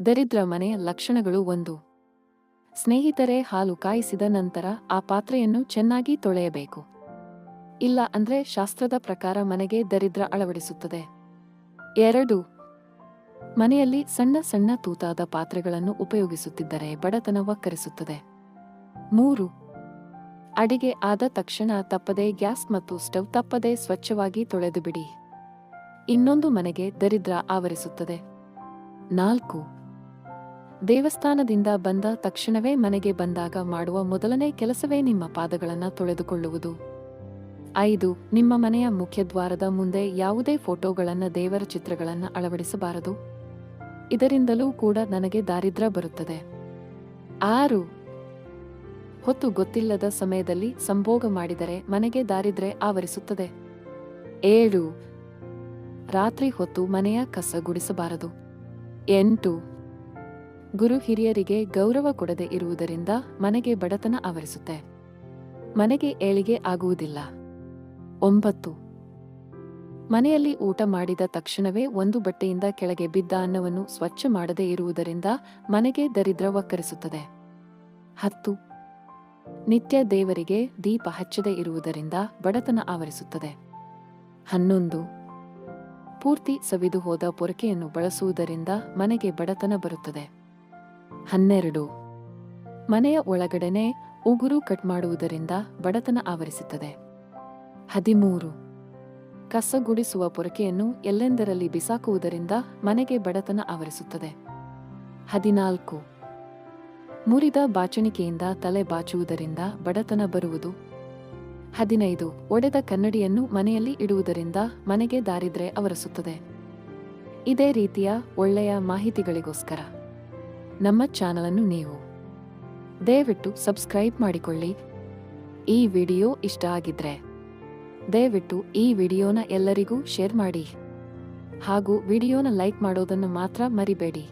ದರಿದ್ರ ಮನೆಯ ಲಕ್ಷಣಗಳು 1. ಸ್ನೇಹಿತರೆ, ಹಾಲು ಕಾಯಿಸಿದ ನಂತರ ಆ ಪಾತ್ರೆಯನ್ನು ಚೆನ್ನಾಗಿ ತೊಳೆಯಬೇಕು. ಇಲ್ಲ ಅಂದ್ರೆ ಶಾಸ್ತ್ರದ ಪ್ರಕಾರ ಮನೆಗೆ ದರಿದ್ರ ಅಳವಡಿಸುತ್ತದೆ. 2. ಮನೆಯಲ್ಲಿ ಸಣ್ಣ ಸಣ್ಣ ತೂತಾದ ಪಾತ್ರೆಗಳನ್ನು ಉಪಯೋಗಿಸುತ್ತಿದ್ದರೆ ಬಡತನ ವಕ್ಕರಿಸುತ್ತದೆ. 3. ಅಡಿಗೆ ಆದ ತಕ್ಷಣ ತಪ್ಪದೆ ಗ್ಯಾಸ್ ಮತ್ತು ಸ್ಟವ್ ತಪ್ಪದೆ ಸ್ವಚ್ಛವಾಗಿ ತೊಳೆದು ಬಿಡಿ. ಇನ್ನೊಂದು ಮನೆಗೆ ದರಿದ್ರ ಆವರಿಸುತ್ತದೆ. 4. ದೇವಸ್ಥಾನದಿಂದ ಬಂದ ತಕ್ಷಣವೇ ಮನೆಗೆ ಬಂದಾಗ ಮಾಡುವ ಮೊದಲನೇ ಕೆಲಸವೇ ನಿಮ್ಮ ಪಾದಗಳನ್ನು ತೊಳೆದುಕೊಳ್ಳುವುದು. 5. ನಿಮ್ಮ ಮನೆಯ ಮುಖ್ಯದ್ವಾರದ ಮುಂದೆ ಯಾವುದೇ ಫೋಟೋಗಳನ್ನು, ದೇವರ ಚಿತ್ರಗಳನ್ನು ಅಳವಡಿಸಬಾರದು. ಇದರಿಂದಲೂ ಕೂಡ ನನಗೆ ದಾರಿದ್ರ್ಯ ಬರುತ್ತದೆ. 6. ಹೊತ್ತು ಗೊತ್ತಿಲ್ಲದ ಸಮಯದಲ್ಲಿ ಸಂಭೋಗ ಮಾಡಿದರೆ ಮನೆಗೆ ದಾರಿದ್ರ್ಯ ಆವರಿಸುತ್ತದೆ. 7. ರಾತ್ರಿ ಹೊತ್ತು ಮನೆಯ ಕಸ ಗುಡಿಸಬಾರದು. 8. ಗುರು ಹಿರಿಯರಿಗೆ ಗೌರವ ಕೊಡದೆ ಇರುವುದರಿಂದ ಮನೆಗೆ ಬಡತನ ಆವರಿಸುತ್ತೆ. ಮನೆಗೆ ಏಳಿಗೆ ಆಗುವುದಿಲ್ಲ. 9. ಮನೆಯಲ್ಲಿ ಊಟ ಮಾಡಿದ ತಕ್ಷಣವೇ ಒಂದು ಬಟ್ಟೆಯಿಂದ ಕೆಳಗೆ ಬಿದ್ದ ಅನ್ನವನ್ನು ಸ್ವಚ್ಛ ಮಾಡದೇ ಇರುವುದರಿಂದ ಮನೆಗೆ ದರಿದ್ರ ವಕ್ಕರಿಸುತ್ತದೆ. 10. ನಿತ್ಯ ದೇವರಿಗೆ ದೀಪ ಹಚ್ಚದೇ ಇರುವುದರಿಂದ ಬಡತನ ಆವರಿಸುತ್ತದೆ. 11. ಪೂರ್ತಿ ಸವಿದು ಹೋದ ಪೊರಕೆಯನ್ನು ಬಳಸುವುದರಿಂದ ಮನೆಗೆ ಬಡತನ ಬರುತ್ತದೆ. 12. ಮನೆಯ ಒಳಗಡೆನೆ ಉಗುರು ಕಟ್ ಮಾಡುವುದರಿಂದ ಬಡತನ ಆವರಿಸುತ್ತದೆ. 13. ಕಸ ಗುಡಿಸುವ ಪೊರಕೆಯನ್ನು ಎಲ್ಲೆಂದರಲ್ಲಿ ಬಿಸಾಕುವುದರಿಂದ ಮನೆಗೆ ಬಡತನ ಆವರಿಸುತ್ತದೆ. 14. ಮುರಿದ ಬಾಚಣಿಕೆಯಿಂದ ತಲೆ ಬಾಚುವುದರಿಂದ ಬಡತನ ಬರುವುದು. 15. ಒಡೆದ ಕನ್ನಡಿಯನ್ನು ಮನೆಯಲ್ಲಿ ಇಡುವುದರಿಂದ ಮನೆಗೆ ದಾರಿದ್ರ್ಯ ಆವರಿಸುತ್ತದೆ. ಇದೇ ರೀತಿಯ ಒಳ್ಳೆಯ ಮಾಹಿತಿಗಳಿಗೋಸ್ಕರ ನಮ್ಮ ಚಾನಲನ್ನು ನೀವು ದಯವಿಟ್ಟು ಸಬ್ಸ್ಕ್ರೈಬ್ ಮಾಡಿಕೊಳ್ಳಿ. ಈ ವಿಡಿಯೋ ಇಷ್ಟ ಆಗಿದ್ರೆ ದಯವಿಟ್ಟು ಈ ವಿಡಿಯೋನ ಎಲ್ಲರಿಗೂ ಶೇರ್ ಮಾಡಿ ಹಾಗೂ ವಿಡಿಯೋನ ಲೈಕ್ ಮಾಡೋದನ್ನು ಮಾತ್ರ ಮರಿಬೇಡಿ.